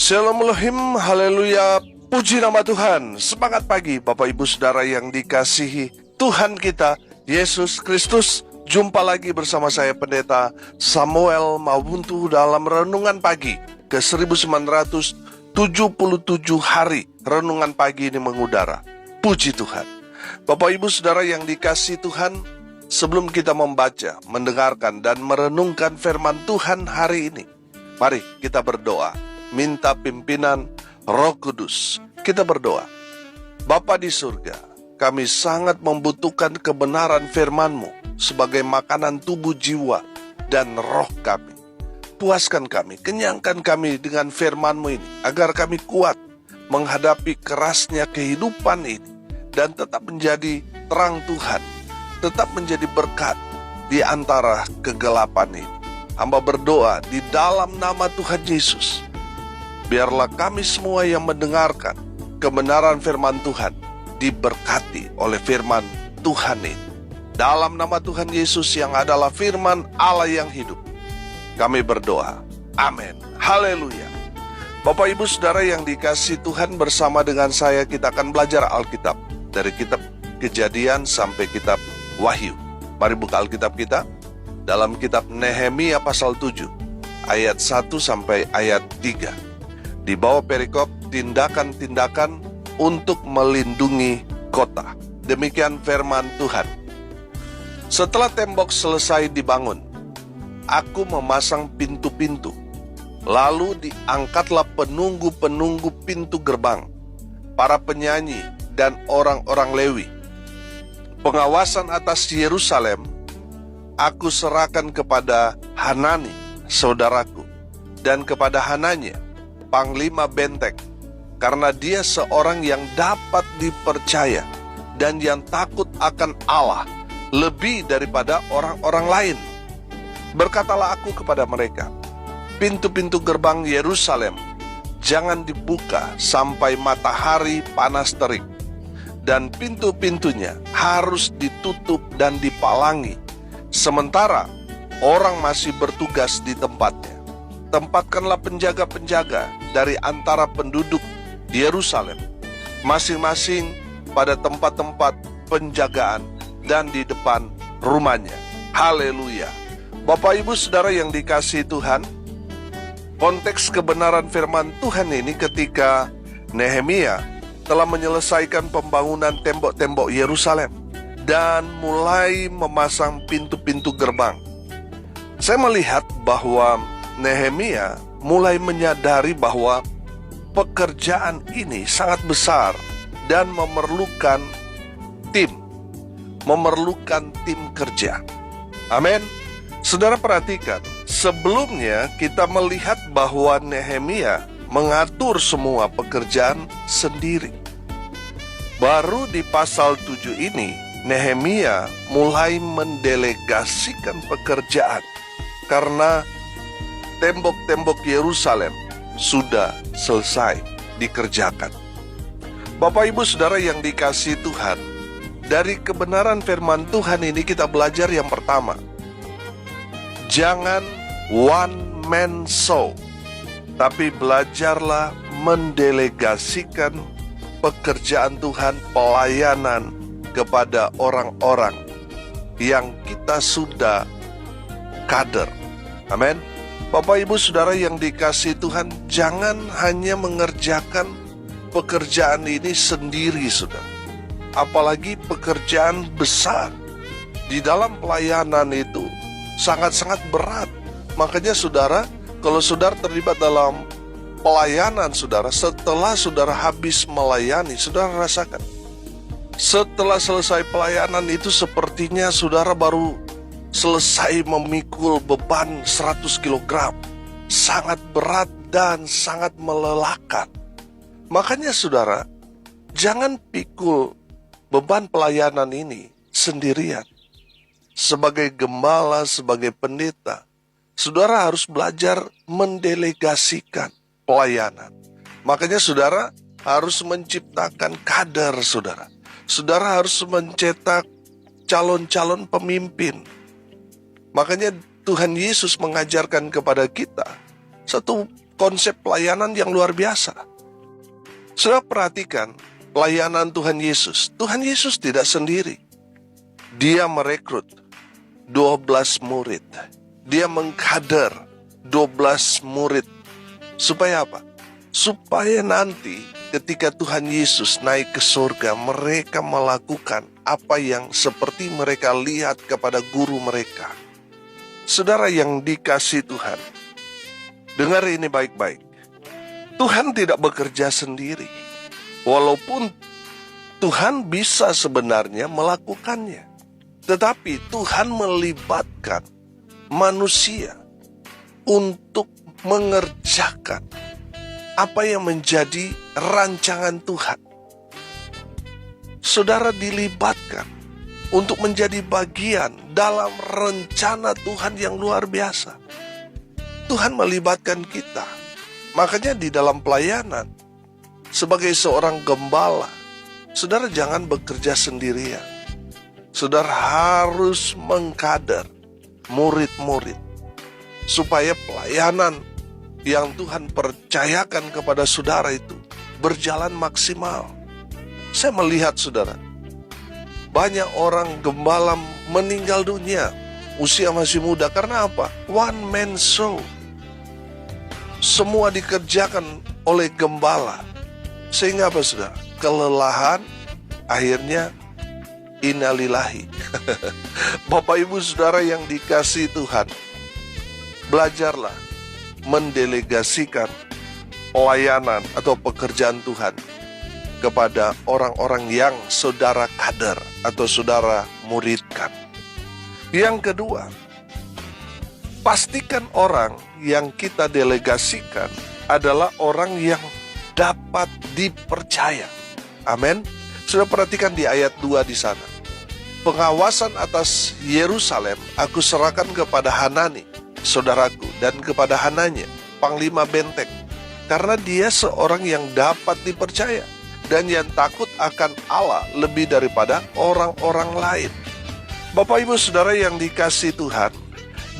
Shalom Elohim, haleluya, puji nama Tuhan. Semangat pagi Bapak Ibu Saudara yang dikasihi Tuhan kita, Yesus Kristus. Jumpa lagi bersama saya Pendeta Samuel Mawuntu dalam Renungan Pagi ke 1977 hari Renungan Pagi ini mengudara. Puji Tuhan. Bapak Ibu Saudara yang dikasihi Tuhan, sebelum kita membaca, mendengarkan dan merenungkan firman Tuhan hari ini, mari kita berdoa. Minta pimpinan Roh Kudus. Kita berdoa. Bapa di surga, kami sangat membutuhkan kebenaran firman-Mu sebagai makanan tubuh, jiwa, dan roh kami. Puaskan kami, kenyangkan kami dengan firman-Mu ini, agar kami kuat menghadapi kerasnya kehidupan ini, dan tetap menjadi terang Tuhan, tetap menjadi berkat di antara kegelapan ini. Hamba berdoa di dalam nama Tuhan Yesus. Biarlah kami semua yang mendengarkan kebenaran firman Tuhan diberkati oleh firman Tuhan ini. Dalam nama Tuhan Yesus yang adalah firman Allah yang hidup, kami berdoa. Amin. Haleluya. Bapak Ibu Saudara yang dikasihi Tuhan, bersama dengan saya kita akan belajar Alkitab dari kitab Kejadian sampai kitab Wahyu. Mari buka Alkitab kita dalam kitab Nehemia pasal 7 ayat 1 sampai ayat 3. Di bawah perikop tindakan-tindakan untuk melindungi kota. Demikian firman Tuhan. Setelah tembok selesai dibangun, aku memasang pintu-pintu. Lalu diangkatlah penunggu-penunggu pintu gerbang, para penyanyi dan orang-orang Lewi. Pengawasan atas Yerusalem aku serahkan kepada Hanani, saudaraku, dan kepada Hananya, panglima benteng, karena dia seorang yang dapat dipercaya dan yang takut akan Allah lebih daripada orang-orang lain. Berkatalah aku kepada mereka, pintu-pintu gerbang Yerusalem jangan dibuka sampai matahari panas terik, dan pintu-pintunya harus ditutup dan dipalangi sementara orang masih bertugas di tempatnya. Tempatkanlah penjaga-penjaga dari antara penduduk Yerusalem, masing-masing pada tempat-tempat penjagaan dan di depan rumahnya. Haleluya. Bapak Ibu Saudara yang dikasihi Tuhan, konteks kebenaran firman Tuhan ini ketika Nehemia telah menyelesaikan pembangunan tembok-tembok Yerusalem dan mulai memasang pintu-pintu gerbang. Saya melihat bahwa Nehemia mulai menyadari bahwa pekerjaan ini sangat besar dan memerlukan tim kerja. Amin. Saudara perhatikan, sebelumnya kita melihat bahwa Nehemia mengatur semua pekerjaan sendiri. Baru di pasal 7 ini, Nehemia mulai mendelegasikan pekerjaan karena tembok-tembok Yerusalem sudah selesai dikerjakan. Bapak Ibu Saudara yang dikasihi Tuhan, dari kebenaran firman Tuhan ini kita belajar yang pertama, jangan one man show, tapi belajarlah mendelegasikan pekerjaan Tuhan, pelayanan kepada orang-orang yang kita sudah kader. Amin. Bapak Ibu Saudara yang dikasihi Tuhan, jangan hanya mengerjakan pekerjaan ini sendiri, saudara. Apalagi pekerjaan besar. Di dalam pelayanan itu sangat-sangat berat. Makanya saudara, kalau saudara terlibat dalam pelayanan saudara, setelah saudara habis melayani, saudara rasakan, setelah selesai pelayanan itu sepertinya saudara baru selesai memikul beban 100 kg. Sangat berat dan sangat melelahkan. Makanya saudara, jangan pikul beban pelayanan ini sendirian. Sebagai gembala, sebagai pendeta, saudara harus belajar mendelegasikan pelayanan. Makanya saudara harus menciptakan kader saudara. Saudara harus mencetak calon-calon pemimpin. Makanya Tuhan Yesus mengajarkan kepada kita satu konsep pelayanan yang luar biasa. Saudara perhatikan pelayanan Tuhan Yesus. Tuhan Yesus tidak sendiri. Dia merekrut 12 murid. Dia mengkader 12 murid. Supaya apa? Supaya nanti ketika Tuhan Yesus naik ke surga, mereka melakukan apa yang seperti mereka lihat kepada guru mereka. Saudara yang dikasihi Tuhan, dengar ini baik-baik. Tuhan tidak bekerja sendiri. Walaupun Tuhan bisa sebenarnya melakukannya, tetapi Tuhan melibatkan manusia untuk mengerjakan apa yang menjadi rancangan Tuhan. Saudara dilibatkan untuk menjadi bagian dalam rencana Tuhan yang luar biasa. Tuhan melibatkan kita. Makanya di dalam pelayanan, sebagai seorang gembala, saudara jangan bekerja sendirian. Saudara harus mengkader murid-murid, supaya pelayanan yang Tuhan percayakan kepada saudara itu berjalan maksimal. Saya melihat saudara, banyak orang gembala meninggal dunia usia masih muda. Karena apa? One man show. Semua dikerjakan oleh gembala. Sehingga apa saudara? Kelelahan, akhirnya innalillahi. Bapak ibu saudara yang dikasihi Tuhan, belajarlah mendelegasikan pelayanan atau pekerjaan Tuhan kepada orang-orang yang saudara kader atau saudara muridkan. Yang kedua, pastikan orang yang kita delegasikan adalah orang yang dapat dipercaya. Amin. Sudah perhatikan di ayat 2 di sana. Pengawasan atas Yerusalem aku serahkan kepada Hanani, saudaraku, dan kepada Hananya, panglima benteng, karena dia seorang yang dapat dipercaya dan yang takut akan Allah lebih daripada orang-orang lain. Bapak ibu saudara yang dikasihi Tuhan,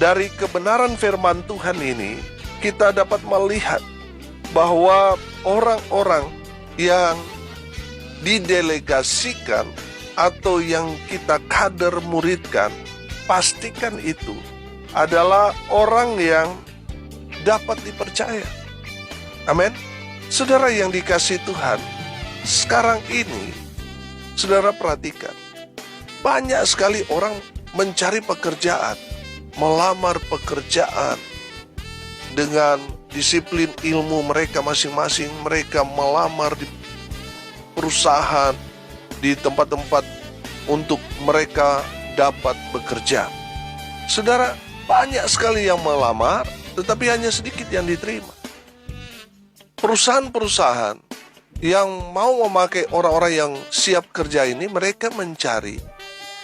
dari kebenaran firman Tuhan ini, kita dapat melihat bahwa orang-orang yang didelegasikan atau yang kita kader muridkan, pastikan itu adalah orang yang dapat dipercaya. Amin. Saudara yang dikasihi Tuhan, sekarang ini saudara perhatikan, banyak sekali orang mencari pekerjaan, melamar pekerjaan dengan disiplin ilmu mereka masing-masing. Mereka melamar di perusahaan, di tempat-tempat untuk mereka dapat bekerja. Saudara, banyak sekali yang melamar, tetapi hanya sedikit yang diterima. Perusahaan-perusahaan yang mau memakai orang-orang yang siap kerja ini, mereka mencari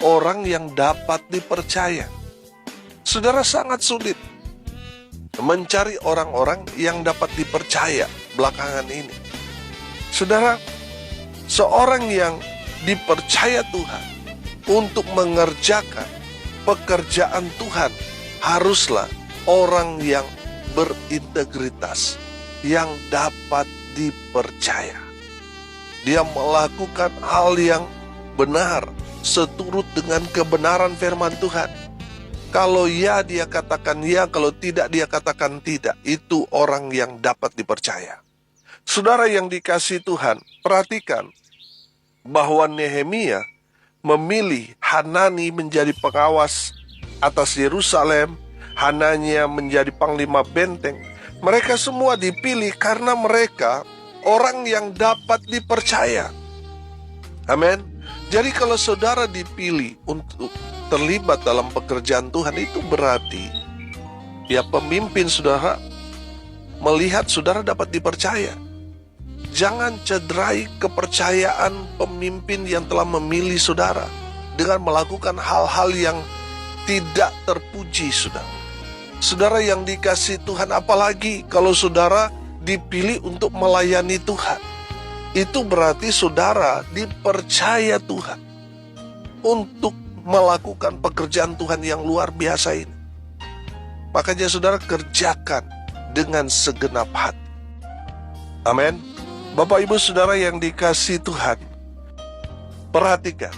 orang yang dapat dipercaya. Saudara, sangat sulit mencari orang-orang yang dapat dipercaya belakangan ini. Saudara, seorang yang dipercaya Tuhan untuk mengerjakan pekerjaan Tuhan haruslah orang yang berintegritas, yang dapat dipercaya. Dia melakukan hal yang benar seturut dengan kebenaran firman Tuhan. Kalau ya dia katakan ya, kalau tidak dia katakan tidak. Itu orang yang dapat dipercaya. Saudara yang dikasihi Tuhan, perhatikan bahwa Nehemia memilih Hanani menjadi pengawas atas Yerusalem, Hananya menjadi panglima benteng. Mereka semua dipilih karena mereka orang yang dapat dipercaya. Amin. Jadi kalau saudara dipilih untuk terlibat dalam pekerjaan Tuhan, itu berarti ya pemimpin saudara melihat saudara dapat dipercaya. Jangan cederai kepercayaan pemimpin yang telah memilih saudara dengan melakukan hal-hal yang tidak terpuji, saudara. Saudara yang dikasihi Tuhan, apalagi kalau saudara dipilih untuk melayani Tuhan. Itu berarti saudara dipercaya Tuhan untuk melakukan pekerjaan Tuhan yang luar biasa ini. Makanya saudara kerjakan dengan segenap hati. Amin. Bapak Ibu Saudara yang dikasihi Tuhan, perhatikan,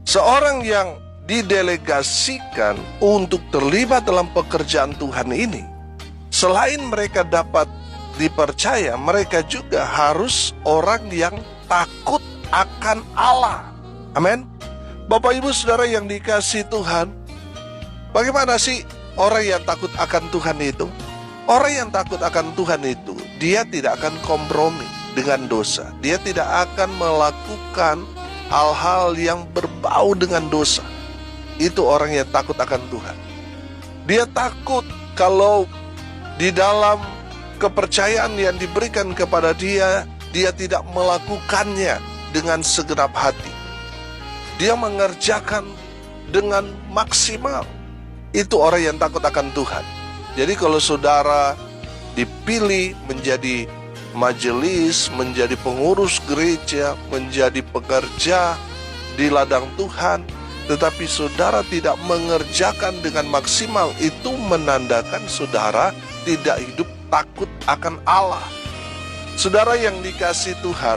seorang yang didelegasikan untuk terlibat dalam pekerjaan Tuhan ini, selain mereka dapat dipercaya, mereka juga harus orang yang takut akan Allah. Amin. Bapak Ibu Saudara yang dikasihi Tuhan, bagaimana sih orang yang takut akan Tuhan itu? Orang yang takut akan Tuhan itu, dia tidak akan kompromi dengan dosa. Dia tidak akan melakukan hal-hal yang berbau dengan dosa. Itu orang yang takut akan Tuhan. Dia takut kalau di dalam kepercayaan yang diberikan kepada dia, dia tidak melakukannya dengan segenap hati. Dia mengerjakan dengan maksimal. Itu orang yang takut akan Tuhan. Jadi kalau saudara dipilih menjadi majelis, menjadi pengurus gereja, menjadi pekerja di ladang Tuhan, tetapi saudara tidak mengerjakan dengan maksimal, itu menandakan saudara tidak hidup takut akan Allah. Saudara yang dikasihi Tuhan,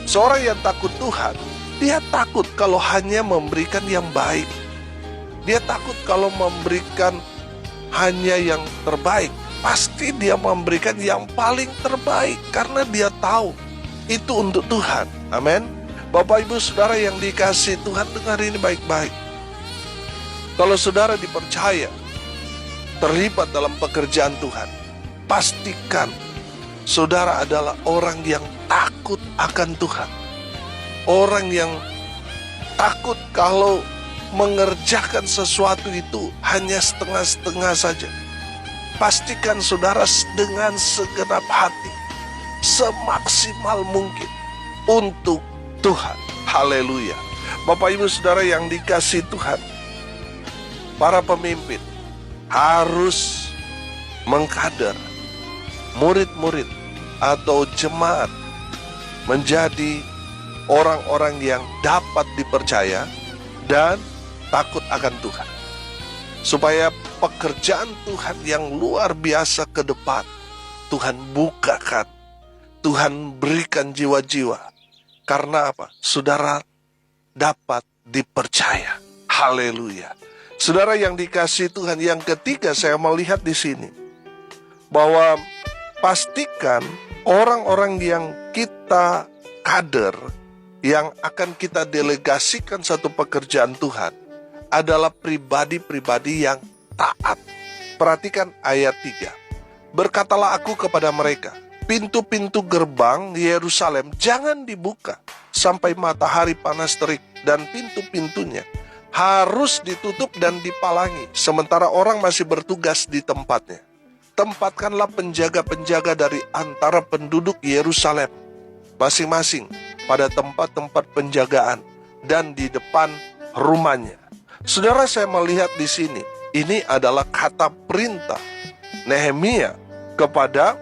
seorang yang takut Tuhan, dia takut kalau hanya memberikan yang baik. Dia takut kalau memberikan hanya yang terbaik. Pasti dia memberikan yang paling terbaik karena dia tahu itu untuk Tuhan. Amin. Bapak Ibu Saudara yang dikasihi Tuhan, dengar ini baik-baik. Kalau saudara dipercaya terlibat dalam pekerjaan Tuhan, pastikan saudara adalah orang yang takut akan Tuhan. Orang yang takut kalau mengerjakan sesuatu itu hanya setengah-setengah saja. Pastikan saudara dengan segenap hati, semaksimal mungkin untuk Tuhan. Haleluya. Bapak Ibu Saudara yang dikasihi Tuhan, para pemimpin harus mengkader murid-murid atau jemaat menjadi orang-orang yang dapat dipercaya dan takut akan Tuhan, supaya pekerjaan Tuhan yang luar biasa ke depan Tuhan bukakan, Tuhan berikan jiwa-jiwa. Karena apa? Saudara dapat dipercaya. Haleluya. Saudara yang dikasihi Tuhan, yang ketiga saya melihat di sini bahwa pastikan orang-orang yang kita kader, yang akan kita delegasikan satu pekerjaan Tuhan, adalah pribadi-pribadi yang taat. Perhatikan ayat 3. Berkatalah aku kepada mereka, pintu-pintu gerbang Yerusalem jangan dibuka sampai matahari panas terik, dan pintu-pintunya harus ditutup dan dipalangi sementara orang masih bertugas di tempatnya. Tempatkanlah penjaga-penjaga dari antara penduduk Yerusalem, masing-masing pada tempat-tempat penjagaan dan di depan rumahnya. Saudara, saya melihat di sini, ini adalah kata perintah Nehemia kepada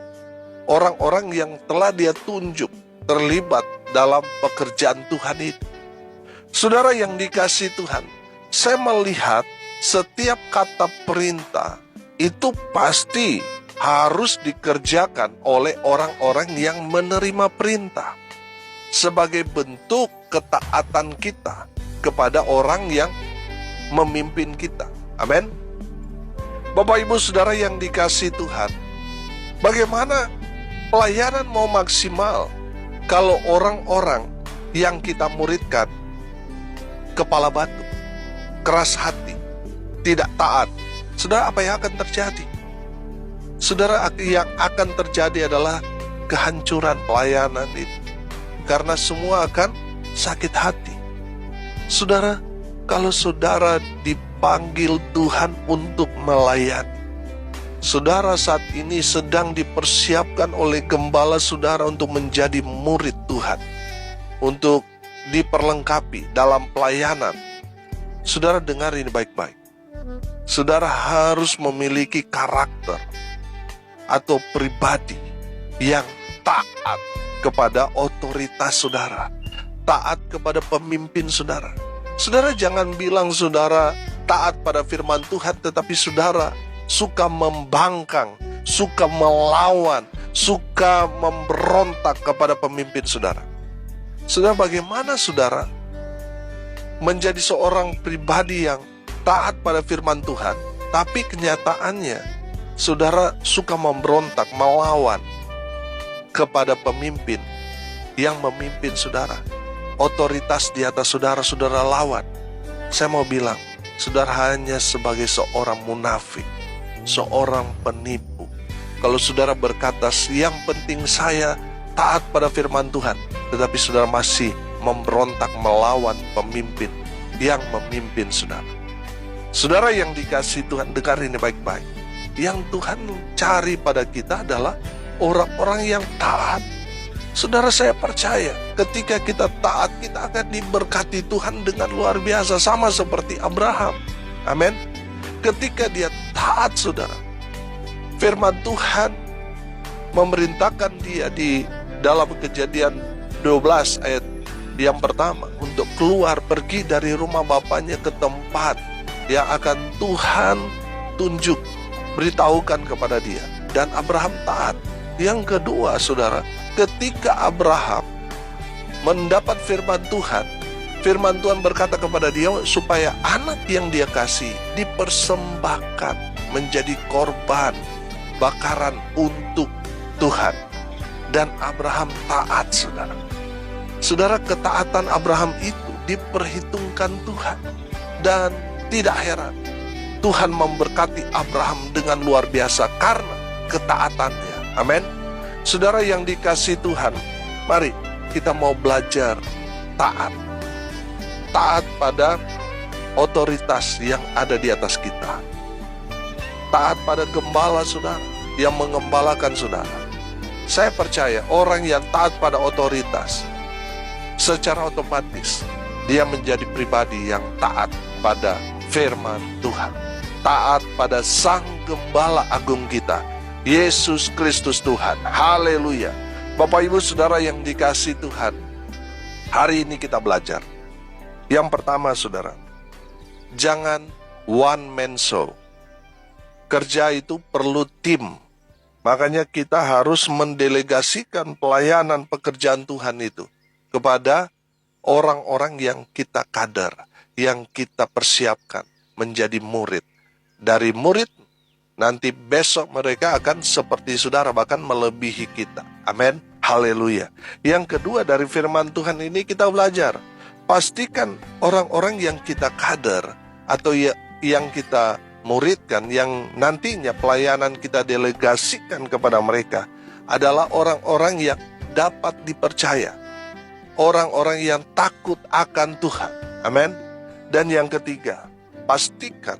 orang-orang yang telah dia tunjuk terlibat dalam pekerjaan Tuhan itu. Saudara yang dikasihi Tuhan, saya melihat setiap kata perintah itu pasti harus dikerjakan oleh orang-orang yang menerima perintah sebagai bentuk ketaatan kita kepada orang yang memimpin kita. Amin. Bapak Ibu Saudara yang dikasihi Tuhan, bagaimana pelayanan mau maksimal kalau orang-orang yang kita muridkan kepala batu, keras hati, tidak taat? Saudara, apa yang akan terjadi? Saudara, yang akan terjadi adalah kehancuran pelayanan itu, karena semua akan sakit hati. Saudara, kalau saudara dipanggil Tuhan untuk melayani, saudara saat ini sedang dipersiapkan oleh gembala saudara untuk menjadi murid Tuhan, untuk diperlengkapi dalam pelayanan. Saudara, dengar ini baik-baik. Saudara harus memiliki karakter atau pribadi yang taat kepada otoritas saudara, taat kepada pemimpin saudara. Saudara jangan bilang saudara taat pada firman Tuhan, tetapi saudara suka membangkang, suka melawan, suka memberontak kepada pemimpin saudara. Saudara, bagaimana saudara menjadi seorang pribadi yang taat pada firman Tuhan, tapi kenyataannya saudara suka memberontak, melawan kepada pemimpin yang memimpin saudara. Otoritas di atas saudara, saudara lawan. Saya mau bilang, saudara hanya sebagai seorang munafik, seorang penipu. Kalau saudara berkata, yang penting saya taat pada firman Tuhan, tetapi saudara masih memberontak melawan pemimpin yang memimpin saudara. Saudara yang dikasihi Tuhan, dengar ini baik-baik. Yang Tuhan cari pada kita adalah orang-orang yang taat. Saudara, saya percaya ketika kita taat, kita akan diberkati Tuhan dengan luar biasa, sama seperti Abraham. Amin. Ketika dia taat, saudara, firman Tuhan memerintahkan dia di dalam Kejadian 12 ayat yang pertama untuk keluar pergi dari rumah bapaknya ke tempat yang akan Tuhan tunjuk, beritahukan kepada dia. Dan Abraham taat. Yang kedua, saudara, ketika Abraham mendapat firman Tuhan berkata kepada dia supaya anak yang dia kasih dipersembahkan menjadi korban bakaran untuk Tuhan. Dan Abraham taat, saudara. Saudara, ketaatan Abraham itu diperhitungkan Tuhan. Dan tidak heran, Tuhan memberkati Abraham dengan luar biasa karena ketaatannya. Amin. Saudara yang dikasihi Tuhan, mari kita mau belajar taat. Taat pada otoritas yang ada di atas kita. Taat pada gembala saudara yang mengembalakan saudara. Saya percaya orang yang taat pada otoritas, secara otomatis dia menjadi pribadi yang taat pada firman Tuhan. Taat pada Sang Gembala Agung kita, Yesus Kristus Tuhan. Haleluya. Bapak Ibu Saudara yang dikasihi Tuhan, hari ini kita belajar. Yang pertama saudara, jangan one man show. Kerja itu perlu tim. Makanya kita harus mendelegasikan pelayanan pekerjaan Tuhan itu kepada orang-orang yang kita kader, yang kita persiapkan menjadi murid. Dari murid, nanti besok mereka akan seperti saudara, bahkan melebihi kita. Amin. Haleluya. Yang kedua, dari firman Tuhan ini kita belajar, pastikan orang-orang yang kita kader atau yang kita muridkan, yang nantinya pelayanan kita delegasikan kepada mereka adalah orang-orang yang dapat dipercaya, orang-orang yang takut akan Tuhan. Amin. Dan yang ketiga, pastikan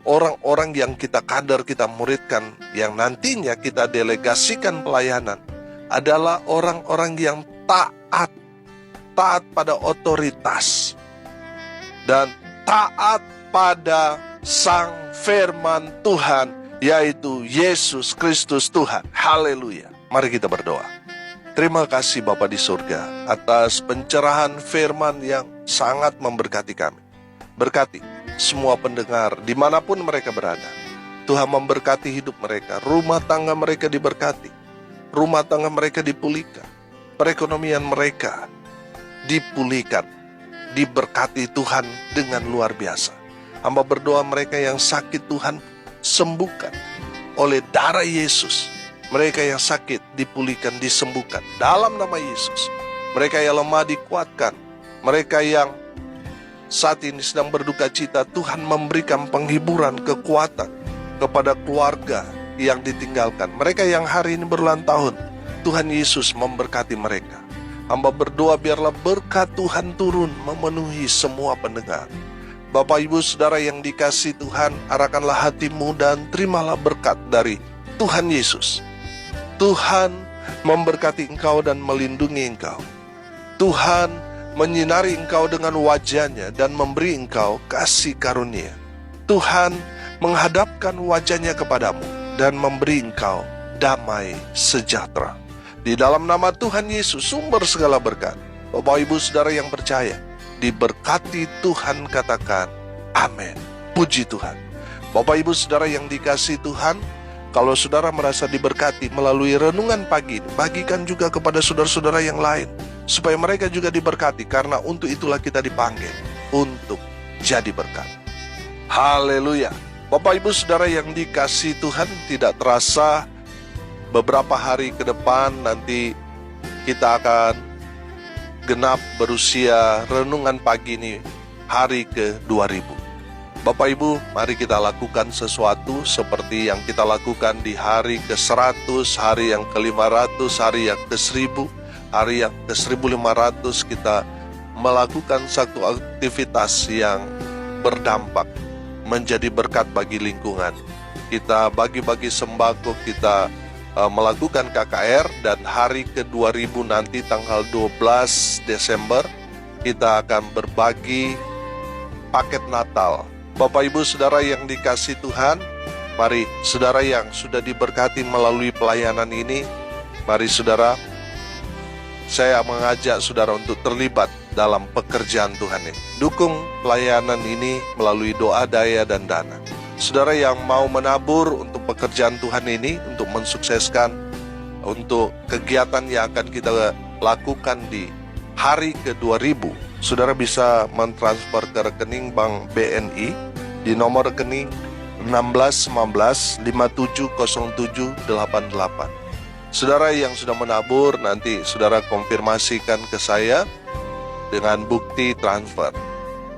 orang-orang yang kita kader, kita muridkan, yang nantinya kita delegasikan pelayanan adalah orang-orang yang taat pada otoritas dan taat pada Sang firman Tuhan, yaitu Yesus Kristus Tuhan. Haleluya. Mari kita berdoa. Terima kasih Bapa di surga atas pencerahan firman yang sangat memberkati kami. Berkati semua pendengar dimanapun mereka berada. Tuhan memberkati hidup mereka, rumah tangga mereka diberkati, rumah tangga mereka dipulihkan, perekonomian mereka dipulihkan, diberkati Tuhan dengan luar biasa. Hamba berdoa mereka yang sakit Tuhan sembuhkan oleh darah Yesus. Mereka yang sakit dipulihkan, disembuhkan dalam nama Yesus. Mereka yang lemah dikuatkan. Mereka yang saat ini sedang berduka cita, Tuhan memberikan penghiburan, kekuatan kepada keluarga yang ditinggalkan. Mereka yang hari ini berulang tahun, Tuhan Yesus memberkati mereka. Hamba berdoa biarlah berkat Tuhan turun memenuhi semua pendengar. Bapak Ibu Saudara yang dikasihi Tuhan, arahkanlah hatimu dan terimalah berkat dari Tuhan Yesus. Tuhan memberkati engkau dan melindungi engkau. Tuhan menyinari engkau dengan wajah-Nya dan memberi engkau kasih karunia. Tuhan menghadapkan wajah-Nya kepadamu dan memberi engkau damai sejahtera. Di dalam nama Tuhan Yesus, sumber segala berkat, Bapak Ibu Saudara yang percaya, diberkati Tuhan, katakan amin. Puji Tuhan. Bapak Ibu Saudara yang dikasihi Tuhan, Kalau saudara merasa diberkati melalui renungan pagi, bagikan juga kepada saudara-saudara yang lain, supaya mereka juga diberkati, karena untuk itulah kita dipanggil, untuk jadi berkat. Haleluya. Bapak Ibu Saudara yang dikasihi Tuhan, tidak terasa beberapa hari ke depan nanti kita akan genap berusia renungan pagi ini hari ke-2000. Bapak Ibu, mari kita lakukan sesuatu seperti yang kita lakukan di hari ke-100, hari yang ke-500, hari yang ke-1000, hari yang ke-1500. Kita melakukan satu aktivitas yang berdampak, menjadi berkat bagi lingkungan. Kita bagi-bagi sembako, kita melakukan KKR, dan hari ke-2000 nanti tanggal 12 Desember kita akan berbagi paket Natal. Bapak Ibu Saudara yang dikasihi Tuhan, mari saudara yang sudah diberkati melalui pelayanan ini, mari saudara, saya mengajak saudara untuk terlibat dalam pekerjaan Tuhan ini. Dukung pelayanan ini melalui doa, daya, dan dana. Saudara yang mau menabur untuk pekerjaan Tuhan ini, untuk mensukseskan, untuk kegiatan yang akan kita lakukan di hari ke-2000, saudara bisa mentransfer ke rekening Bank BNI di nomor rekening 1619570788. Saudara yang sudah menabur, nanti saudara konfirmasikan ke saya dengan bukti transfer,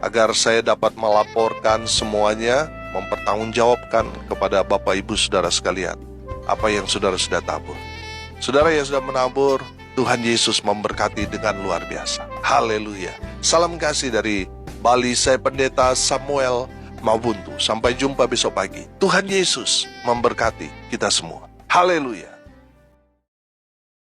agar saya dapat melaporkan semuanya, mempertanggungjawabkan kepada Bapak Ibu Saudara sekalian apa yang saudara sudah tabur. Saudara yang sudah menabur, Tuhan Yesus memberkati dengan luar biasa. Haleluya. Salam kasih dari Bali, saya Pendeta Samuel Mabuntu. Sampai jumpa besok pagi. Tuhan Yesus memberkati kita semua. Haleluya.